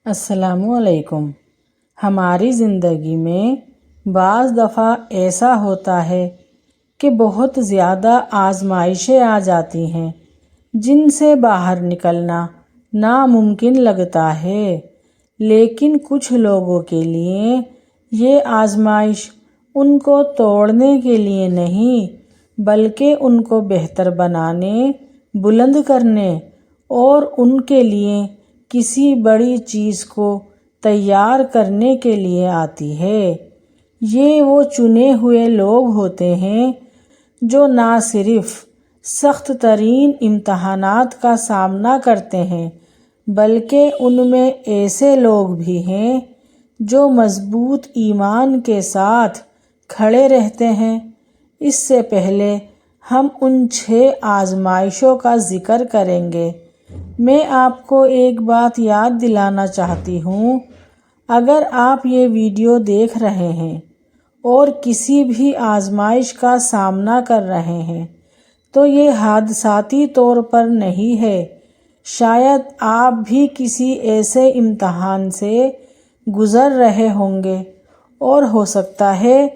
السلام علیکم۔ ہماری زندگی میں بعض دفعہ ایسا ہوتا ہے کہ بہت زیادہ آزمائشیں آ جاتی ہیں جن سے باہر نکلنا ناممکن لگتا ہے، لیکن کچھ لوگوں کے لیے یہ آزمائش ان کو توڑنے کے لیے نہیں بلکہ ان کو بہتر بنانے، بلند کرنے اور ان کے لیے کسی بڑی چیز کو تیار کرنے کے لیے آتی ہے۔ یہ وہ چنے ہوئے لوگ ہوتے ہیں جو نہ صرف سخت ترین امتحانات کا سامنا کرتے ہیں بلکہ ان میں ایسے لوگ بھی ہیں جو مضبوط ایمان کے ساتھ کھڑے رہتے ہیں۔ اس سے پہلے ہم ان 6 آزمائشوں کا ذکر کریں گے۔ میں آپ کو ایک بات یاد دلانا چاہتی ہوں، اگر آپ یہ ویڈیو دیکھ رہے ہیں اور کسی بھی آزمائش کا سامنا کر رہے ہیں تو یہ حادثاتی طور پر نہیں ہے، شاید آپ بھی کسی ایسے امتحان سے گزر رہے ہوں گے اور ہو سکتا ہے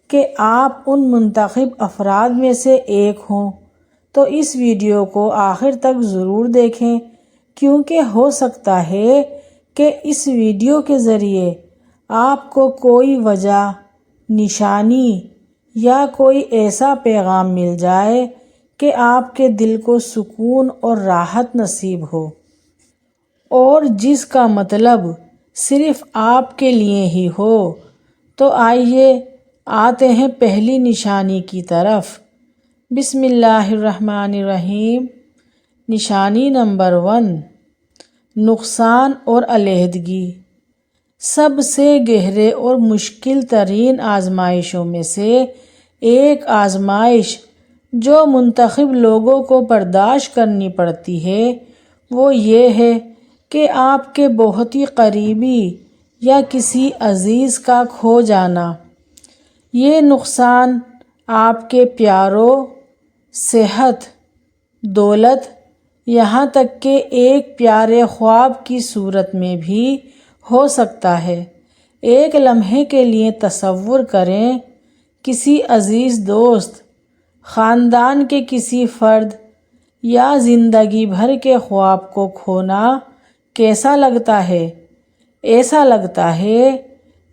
کہ آپ ان منتخب افراد میں سے ایک ہوں۔ تو اس ویڈیو کو آخر تک ضرور دیکھیں، کیونکہ ہو سکتا ہے کہ اس ویڈیو کے ذریعے آپ کو کوئی وجہ، نشانی یا کوئی ایسا پیغام مل جائے کہ آپ کے دل کو سکون اور راحت نصیب ہو، اور جس کا مطلب صرف آپ کے لیے ہی ہو۔ تو آئیے آتے ہیں پہلی نشانی کی طرف۔ بسم اللہ الرحمن الرحیم۔ نشانی نمبر 1، نقصان اور علیحدگی۔ سب سے گہرے اور مشکل ترین آزمائشوں میں سے ایک آزمائش جو منتخب لوگوں کو برداشت کرنی پڑتی ہے وہ یہ ہے کہ آپ کے بہت ہی قریبی یا کسی عزیز کا کھو جانا۔ یہ نقصان آپ کے پیاروں، صحت، دولت، یہاں تک کہ ایک پیارے خواب کی صورت میں بھی ہو سکتا ہے۔ ایک لمحے کے لیے تصور کریں، کسی عزیز دوست، خاندان کے کسی فرد یا زندگی بھر کے خواب کو کھونا کیسا لگتا ہے؟ ایسا لگتا ہے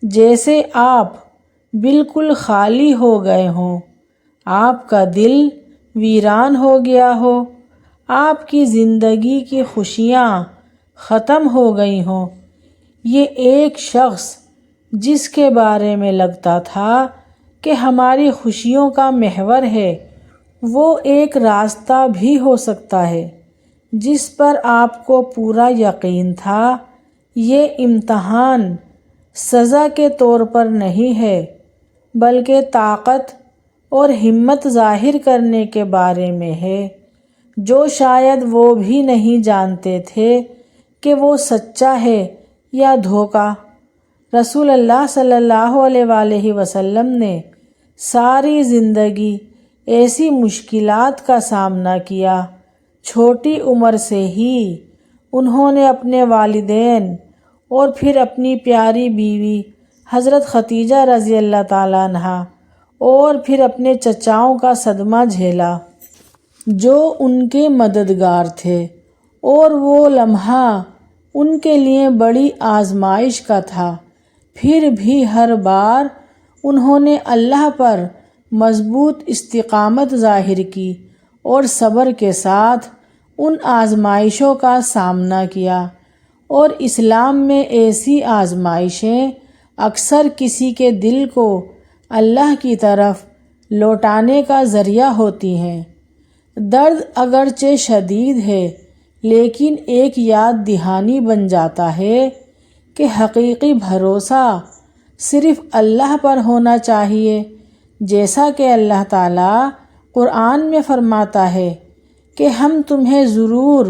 جیسے آپ بالکل خالی ہو گئے ہوں، آپ کا دل ویران ہو گیا ہو، آپ کی زندگی کی خوشیاں ختم ہو گئی ہوں۔ یہ ایک شخص جس کے بارے میں لگتا تھا کہ ہماری خوشیوں کا محور ہے، وہ ایک راستہ بھی ہو سکتا ہے جس پر آپ کو پورا یقین تھا۔ یہ امتحان سزا کے طور پر نہیں ہے بلکہ طاقت اور ہمت ظاہر کرنے کے بارے میں ہے، جو شاید وہ بھی نہیں جانتے تھے کہ وہ سچا ہے یا دھوکہ۔ رسول اللہ صلی اللہ علیہ وآلہ وسلم نے ساری زندگی ایسی مشکلات کا سامنا کیا۔ چھوٹی عمر سے ہی انہوں نے اپنے والدین اور پھر اپنی پیاری بیوی حضرت خدیجہ رضی اللہ تعالیٰ عنہا اور پھر اپنے چچاؤں کا صدمہ جھیلا جو ان کے مددگار تھے، اور وہ لمحہ ان کے لیے بڑی آزمائش کا تھا۔ پھر بھی ہر بار انہوں نے اللہ پر مضبوط استقامت ظاہر کی اور صبر کے ساتھ ان آزمائشوں کا سامنا کیا۔ اور اسلام میں ایسی آزمائشیں اکثر کسی کے دل کو اللہ کی طرف لوٹانے کا ذریعہ ہوتی ہیں۔ درد اگرچہ شدید ہے لیکن ایک یاد دہانی بن جاتا ہے کہ حقیقی بھروسہ صرف اللہ پر ہونا چاہیے، جیسا کہ اللہ تعالیٰ قرآن میں فرماتا ہے کہ ہم تمہیں ضرور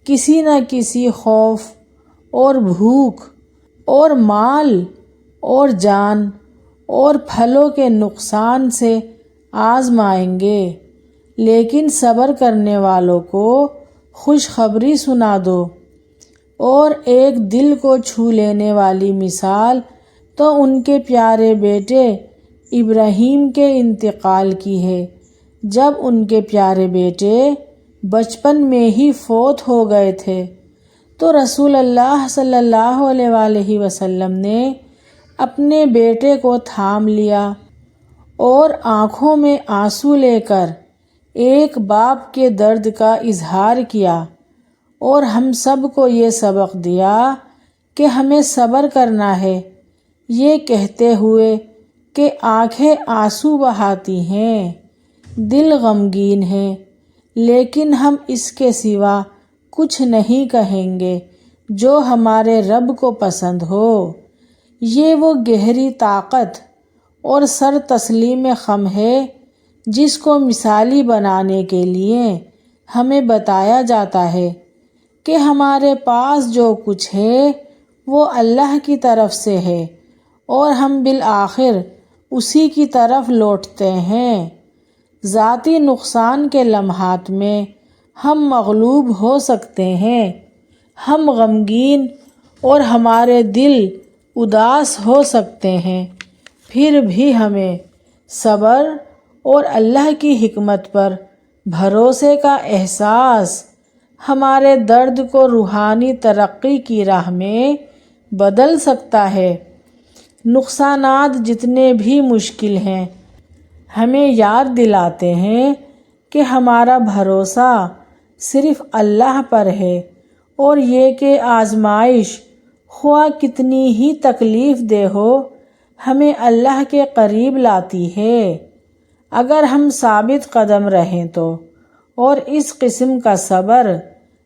کسی نہ کسی خوف اور بھوک اور مال اور جان اور پھلوں کے نقصان سے آزمائیں گے، لیکن صبر کرنے والوں کو خوشخبری سنا دو۔ اور ایک دل کو چھو لینے والی مثال تو ان کے پیارے بیٹے ابراہیم کے انتقال کی ہے، جب ان کے پیارے بیٹے بچپن میں ہی فوت ہو گئے تھے تو رسول اللہ صلی اللہ علیہ وآلہ وسلم نے اپنے بیٹے کو تھام لیا اور آنکھوں میں آنسو لے کر ایک باپ کے درد کا اظہار کیا اور ہم سب کو یہ سبق دیا کہ ہمیں صبر کرنا ہے، یہ کہتے ہوئے کہ آنکھیں آنسو بہاتی ہیں، دل غمگین ہے، لیکن ہم اس کے سوا کچھ نہیں کہیں گے جو ہمارے رب کو پسند ہو۔ یہ وہ گہری طاقت اور سر تسلیم خم ہے جس کو مثالی بنانے کے لیے ہمیں بتایا جاتا ہے کہ ہمارے پاس جو کچھ ہے وہ اللہ کی طرف سے ہے اور ہم بالآخر اسی کی طرف لوٹتے ہیں۔ ذاتی نقصان کے لمحات میں ہم مغلوب ہو سکتے ہیں، ہم غمگین اور ہمارے دل اداس ہو سکتے ہیں، پھر بھی ہمیں صبر اور اللہ کی حکمت پر بھروسے کا احساس ہمارے درد کو روحانی ترقی کی راہ میں بدل سکتا ہے۔ نقصانات جتنے بھی مشکل ہیں ہمیں یاد دلاتے ہیں کہ ہمارا بھروسہ صرف اللہ پر ہے اور یہ کہ آزمائش خواہ کتنی ہی تکلیف دہ ہو ہمیں اللہ کے قریب لاتی ہے اگر ہم ثابت قدم رہیں تو۔ اور اس قسم کا صبر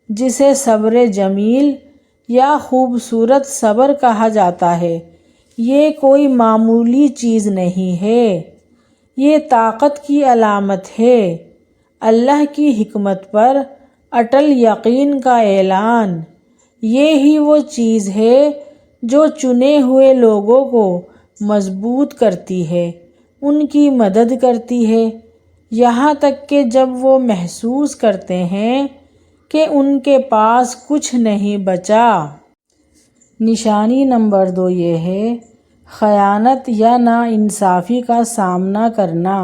جسے صبر جمیل یا خوبصورت صبر کہا جاتا ہے، یہ کوئی معمولی چیز نہیں ہے، یہ طاقت کی علامت ہے، اللہ کی حکمت پر اٹل یقین کا اعلان۔ یہ ہی وہ چیز ہے جو چنے ہوئے لوگوں کو مضبوط کرتی ہے، ان کی مدد کرتی ہے، یہاں تک کہ جب وہ محسوس کرتے ہیں کہ ان کے پاس کچھ نہیں بچا۔ نشانی نمبر 2 یہ ہے خیانت یا ناانصافی کا سامنا کرنا۔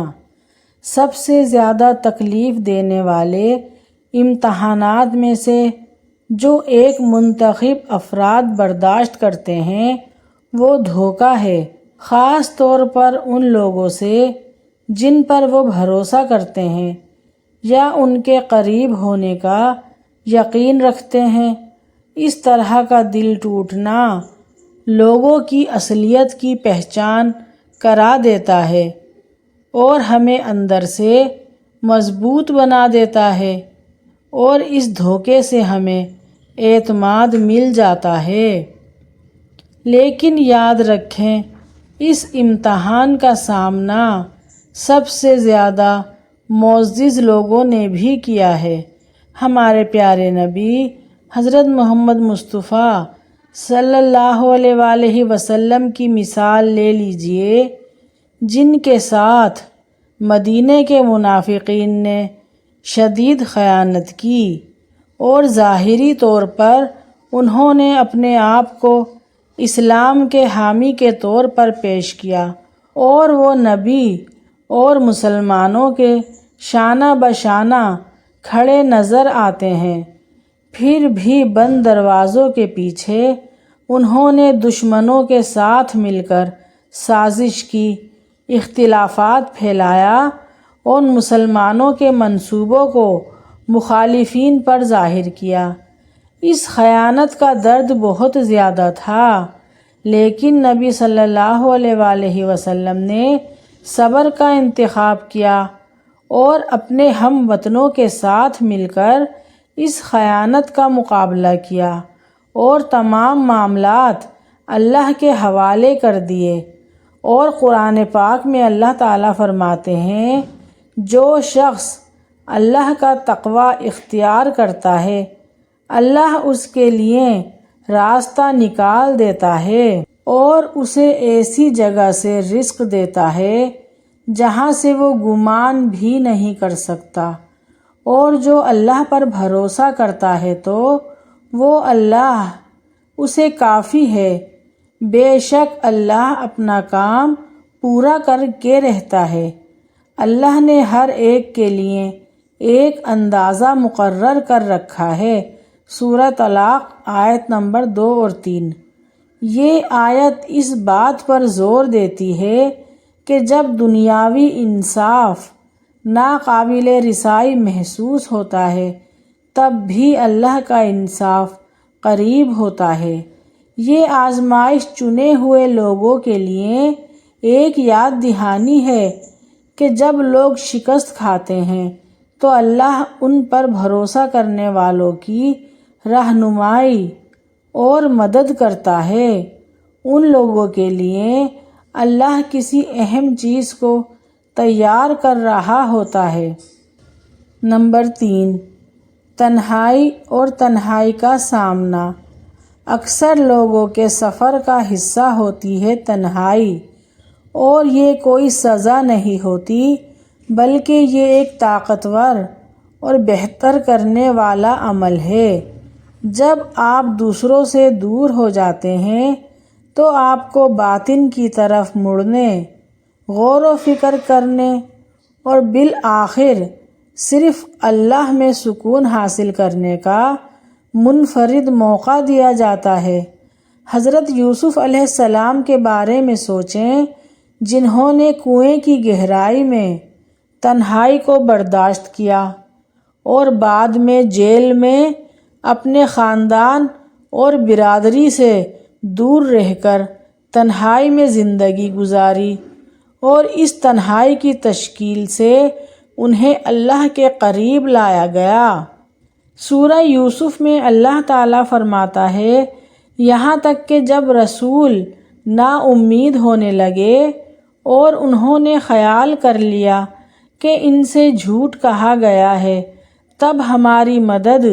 سب سے زیادہ تکلیف دینے والے امتحانات میں سے جو ایک منتخب افراد برداشت کرتے ہیں وہ دھوکہ ہے، خاص طور پر ان لوگوں سے جن پر وہ بھروسہ کرتے ہیں یا ان کے قریب ہونے کا یقین رکھتے ہیں۔ اس طرح کا دل ٹوٹنا لوگوں کی اصلیت کی پہچان کرا دیتا ہے اور ہمیں اندر سے مضبوط بنا دیتا ہے، اور اس دھوکے سے ہمیں اعتماد مل جاتا ہے۔ لیکن یاد رکھیں اس امتحان کا سامنا سب سے زیادہ معزز لوگوں نے بھی کیا ہے۔ ہمارے پیارے نبی حضرت محمد مصطفیٰ صلی اللہ علیہ وآلہ وسلم کی مثال لے لیجئے، جن کے ساتھ مدینے کے منافقین نے شدید خیانت کی اور ظاہری طور پر انہوں نے اپنے آپ کو اسلام کے حامی کے طور پر پیش کیا اور وہ نبی اور مسلمانوں کے شانہ بشانہ کھڑے نظر آتے ہیں، پھر بھی بند دروازوں کے پیچھے انہوں نے دشمنوں کے ساتھ مل کر سازش کی، اختلافات پھیلایا اور مسلمانوں کے منصوبوں کو مخالفین پر ظاہر کیا۔ اس خیانت کا درد بہت زیادہ تھا، لیکن نبی صلی اللہ علیہ وآلہ وسلم نے صبر کا انتخاب کیا اور اپنے ہم وطنوں کے ساتھ مل کر اس خیانت کا مقابلہ کیا اور تمام معاملات اللہ کے حوالے کر دیے۔ اور قرآن پاک میں اللہ تعالیٰ فرماتے ہیں، جو شخص اللہ کا تقوی اختیار کرتا ہے اللہ اس کے لیے راستہ نکال دیتا ہے اور اسے ایسی جگہ سے رزق دیتا ہے جہاں سے وہ گمان بھی نہیں کر سکتا، اور جو اللہ پر بھروسہ کرتا ہے تو وہ اللہ اسے کافی ہے۔ بے شک اللہ اپنا کام پورا کر کے رہتا ہے۔ اللہ نے ہر ایک کے لیے ایک اندازہ مقرر کر رکھا ہے۔ سورہ طلاق آیت نمبر 2 اور 3۔ یہ آیت اس بات پر زور دیتی ہے کہ جب دنیاوی انصاف ناقابل رسائی محسوس ہوتا ہے تب بھی اللہ کا انصاف قریب ہوتا ہے۔ یہ آزمائش چنے ہوئے لوگوں کے لیے ایک یاد دہانی ہے کہ جب لوگ شکست کھاتے ہیں تو اللہ ان پر بھروسہ کرنے والوں کی رہنمائی اور مدد کرتا ہے۔ ان لوگوں کے لیے اللہ کسی اہم چیز کو تیار کر رہا ہوتا ہے۔ نمبر 3، تنہائی اور تنہائی کا سامنا۔ اکثر لوگوں کے سفر کا حصہ ہوتی ہے تنہائی، اور یہ کوئی سزا نہیں ہوتی بلکہ یہ ایک طاقتور اور بہتر کرنے والا عمل ہے۔ جب آپ دوسروں سے دور ہو جاتے ہیں تو آپ کو باطن کی طرف مڑنے، غور و فکر کرنے اور بالآخر صرف اللہ میں سکون حاصل کرنے کا منفرد موقع دیا جاتا ہے۔ حضرت یوسف علیہ السلام کے بارے میں سوچیں، جنہوں نے کنویں کی گہرائی میں تنہائی کو برداشت کیا اور بعد میں جیل میں اپنے خاندان اور برادری سے دور رہ کر تنہائی میں زندگی گزاری، اور اس تنہائی کی تشکیل سے انہیں اللہ کے قریب لایا گیا۔ سورہ یوسف میں اللہ تعالیٰ فرماتا ہے، یہاں تک کہ جب رسول نا امید ہونے لگے اور انہوں نے خیال کر لیا کہ ان سے جھوٹ کہا گیا ہے، تب ہماری مدد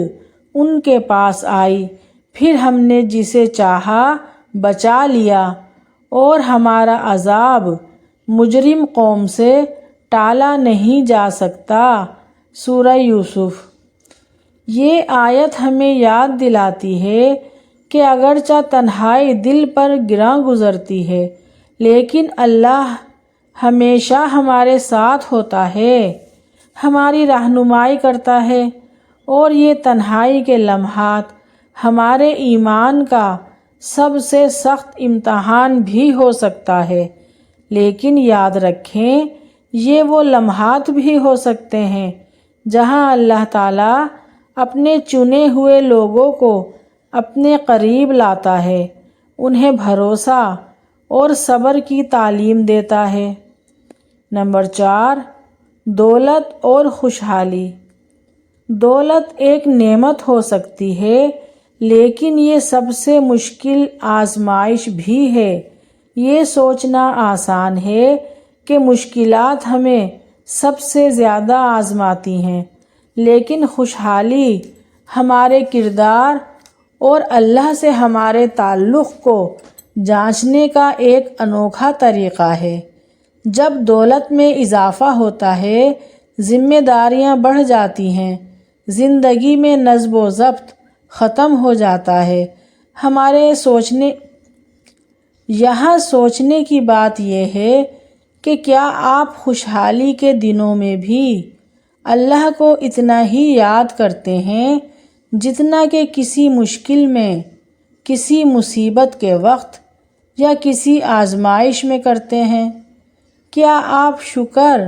ان کے پاس آئی، پھر ہم نے جسے چاہا بچا لیا، اور ہمارا عذاب مجرم قوم سے ٹالا نہیں جا سکتا۔ سورہ یوسف۔ یہ آیت ہمیں یاد دلاتی ہے کہ اگرچہ تنہائی دل پر گراں گزرتی ہے لیکن اللہ ہمیشہ ہمارے ساتھ ہوتا ہے، ہماری رہنمائی کرتا ہے، اور یہ تنہائی کے لمحات ہمارے ایمان کا سب سے سخت امتحان بھی ہو سکتا ہے، لیکن یاد رکھیں یہ وہ لمحات بھی ہو سکتے ہیں جہاں اللہ تعالیٰ اپنے چنے ہوئے لوگوں کو اپنے قریب لاتا ہے، انہیں بھروسہ اور صبر کی تعلیم دیتا ہے۔ نمبر 4، دولت اور خوشحالی۔ دولت ایک نعمت ہو سکتی ہے لیکن یہ سب سے مشکل آزمائش بھی ہے۔ یہ سوچنا آسان ہے کہ مشکلات ہمیں سب سے زیادہ آزماتی ہیں، لیکن خوشحالی ہمارے کردار اور اللہ سے ہمارے تعلق کو جانچنے کا ایک انوکھا طریقہ ہے۔ جب دولت میں اضافہ ہوتا ہے، ذمہ داریاں بڑھ جاتی ہیں، زندگی میں نظم و ضبط ختم ہو جاتا ہے۔ یہاں سوچنے کی بات یہ ہے کہ کیا آپ خوشحالی کے دنوں میں بھی اللہ کو اتنا ہی یاد کرتے ہیں جتنا کہ کسی مشکل میں، کسی مصیبت کے وقت یا کسی آزمائش میں کرتے ہیں؟ کیا آپ شکر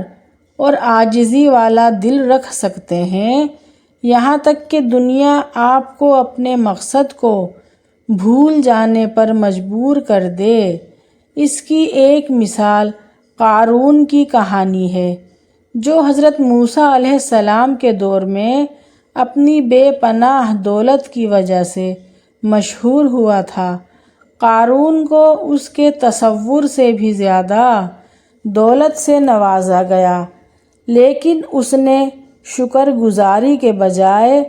اور عاجزی والا دل رکھ سکتے ہیں یہاں تک کہ دنیا آپ کو اپنے مقصد کو بھول جانے پر مجبور کر دے؟ اس کی ایک مثال قارون کی کہانی ہے، جو حضرت موسیٰ علیہ السلام کے دور میں اپنی بے پناہ دولت کی وجہ سے مشہور ہوا تھا۔ قارون کو اس کے تصور سے بھی زیادہ دولت سے نوازا گیا، لیکن اس نے شکر گزاری کے بجائے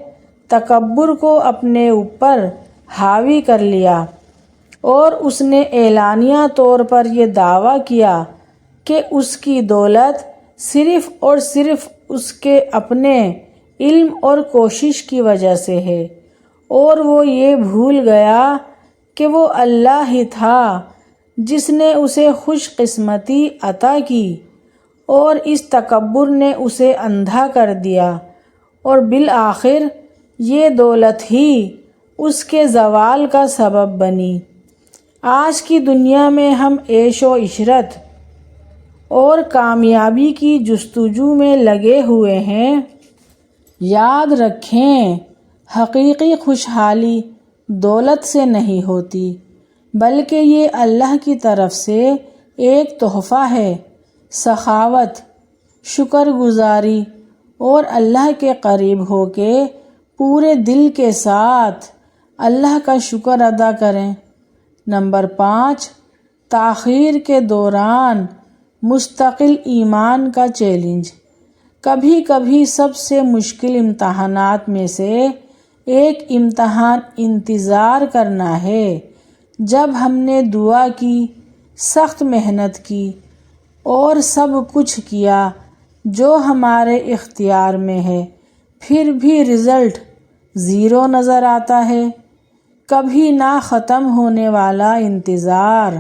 تکبر کو اپنے اوپر حاوی کر لیا، اور اس نے اعلانیہ طور پر یہ دعویٰ کیا کہ اس کی دولت صرف اور صرف اس کے اپنے علم اور کوشش کی وجہ سے ہے، اور وہ یہ بھول گیا کہ وہ اللہ ہی تھا جس نے اسے خوش قسمتی عطا کی، اور اس تکبر نے اسے اندھا کر دیا، اور بالآخر یہ دولت ہی اس کے زوال کا سبب بنی۔ آج کی دنیا میں ہم عیش و عشرت اور کامیابی کی جستجو میں لگے ہوئے ہیں۔ یاد رکھیں، حقیقی خوشحالی دولت سے نہیں ہوتی، بلکہ یہ اللہ کی طرف سے ایک تحفہ ہے۔ سخاوت، شکر گزاری اور اللہ کے قریب ہو کے پورے دل کے ساتھ اللہ کا شکر ادا کریں۔ نمبر 5، تاخیر کے دوران مستقل ایمان کا چیلنج۔ کبھی کبھی سب سے مشکل امتحانات میں سے ایک امتحان انتظار کرنا ہے۔ جب ہم نے دعا کی، سخت محنت کی اور سب کچھ کیا جو ہمارے اختیار میں ہے، پھر بھی رزلٹ 0 نظر آتا ہے۔ کبھی نہ ختم ہونے والا انتظار،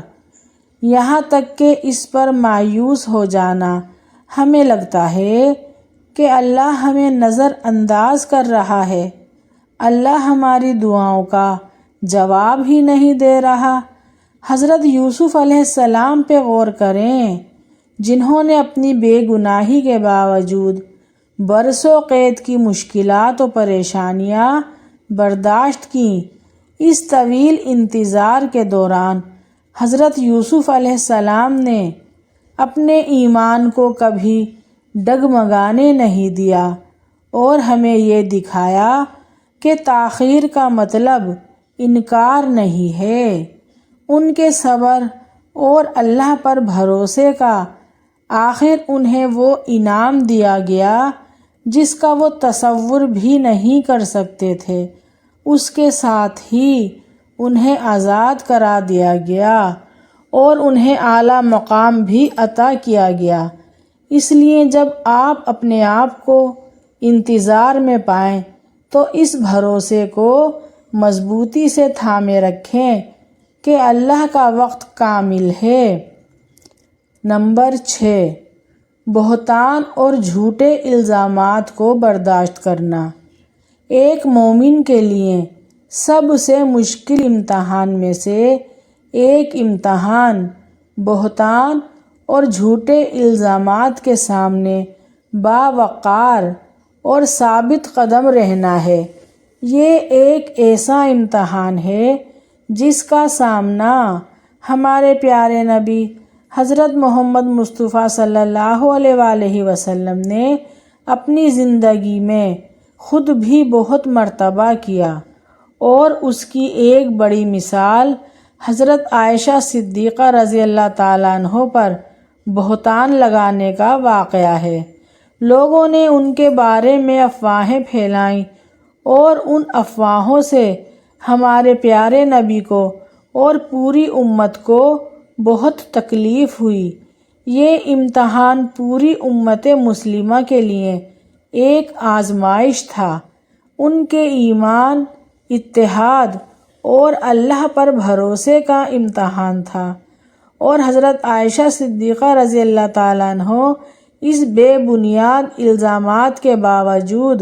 یہاں تک کہ اس پر مایوس ہو جانا۔ ہمیں لگتا ہے کہ اللہ ہمیں نظر انداز کر رہا ہے، اللہ ہماری دعاؤں کا جواب ہی نہیں دے رہا۔ حضرت یوسف علیہ السلام پہ غور کریں، جنہوں نے اپنی بے گناہی کے باوجود برسوں قید کی مشکلات و پریشانیاں برداشت کیں۔ اس طویل انتظار کے دوران حضرت یوسف علیہ السلام نے اپنے ایمان کو کبھی ڈگمگانے نہیں دیا اور ہمیں یہ دکھایا کہ تاخیر کا مطلب انکار نہیں ہے۔ ان کے صبر اور اللہ پر بھروسے کا آخر انہیں وہ انعام دیا گیا جس کا وہ تصور بھی نہیں کر سکتے تھے۔ اس کے ساتھ ہی انہیں آزاد کرا دیا گیا اور انہیں اعلیٰ مقام بھی عطا کیا گیا۔ اس لیے جب آپ اپنے آپ کو انتظار میں پائیں تو اس بھروسے کو مضبوطی سے تھامے رکھیں کہ اللہ کا وقت کامل ہے۔ نمبر 6، بہتان اور جھوٹے الزامات کو برداشت کرنا۔ ایک مومن کے لیے سب سے مشکل امتحان میں سے ایک امتحان بہتان اور جھوٹے الزامات کے سامنے باوقار اور ثابت قدم رہنا ہے۔ یہ ایک ایسا امتحان ہے جس کا سامنا ہمارے پیارے نبی حضرت محمد مصطفیٰ صلی اللہ علیہ وآلہ وسلم نے اپنی زندگی میں خود بھی بہت مرتبہ کیا، اور اس کی ایک بڑی مثال حضرت عائشہ صدیقہ رضی اللہ تعالیٰ عنہ پر بہتان لگانے کا واقعہ ہے۔ لوگوں نے ان کے بارے میں افواہیں پھیلائیں اور ان افواہوں سے ہمارے پیارے نبی کو اور پوری امت کو بہت تکلیف ہوئی۔ یہ امتحان پوری امت مسلمہ کے لیے ایک آزمائش تھا، ان کے ایمان، اتحاد اور اللہ پر بھروسے کا امتحان تھا، اور حضرت عائشہ صدیقہ رضی اللہ تعالیٰ عنہ اس بے بنیاد الزامات کے باوجود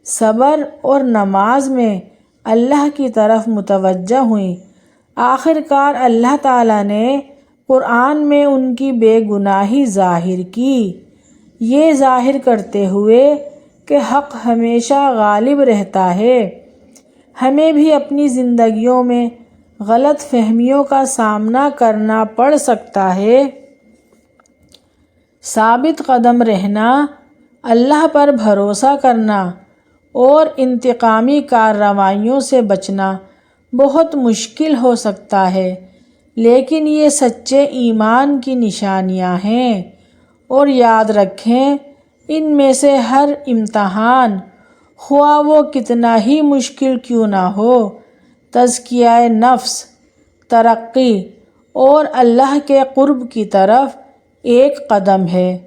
صبر اور نماز میں اللہ کی طرف متوجہ ہوئیں۔ آخر کار اللہ تعالیٰ نے قرآن میں ان کی بے گناہی ظاہر کی، یہ ظاہر کرتے ہوئے کہ حق ہمیشہ غالب رہتا ہے۔ ہمیں بھی اپنی زندگیوں میں غلط فہمیوں کا سامنا کرنا پڑ سکتا ہے۔ ثابت قدم رہنا، اللہ پر بھروسہ کرنا اور انتقامی کارروائیوں سے بچنا بہت مشکل ہو سکتا ہے، لیکن یہ سچے ایمان کی نشانیاں ہیں۔ اور یاد رکھیں، ان میں سے ہر امتحان، خواہ وہ کتنا ہی مشکل کیوں نہ ہو، تزکیہ نفس، ترقی اور اللہ کے قرب کی طرف ایک قدم ہے۔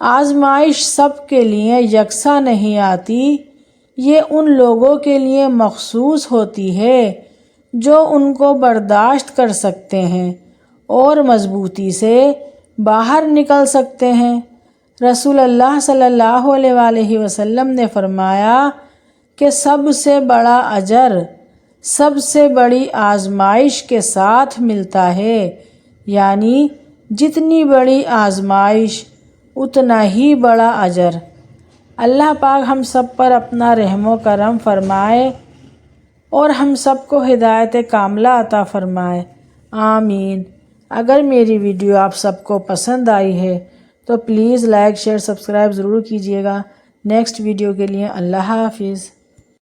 آزمائش سب کے لیے یکساں نہیں آتی، یہ ان لوگوں کے لیے مخصوص ہوتی ہے جو ان کو برداشت کر سکتے ہیں اور مضبوطی سے باہر نکل سکتے ہیں۔ رسول اللہ صلی اللہ علیہ وآلہ وسلم نے فرمایا کہ سب سے بڑا اجر سب سے بڑی آزمائش کے ساتھ ملتا ہے، یعنی جتنی بڑی آزمائش اتنا ہی بڑا اجر۔ اللہ پاک ہم سب پر اپنا رحم و کرم فرمائے اور ہم سب کو ہدایت کاملہ عطا فرمائے، آمین۔ اگر میری ویڈیو آپ سب کو پسند آئی ہے تو پلیز لائک شیئر سبسکرائب ضرور کیجیے گا۔ نیکسٹ ویڈیو کے لیے اللہ حافظ۔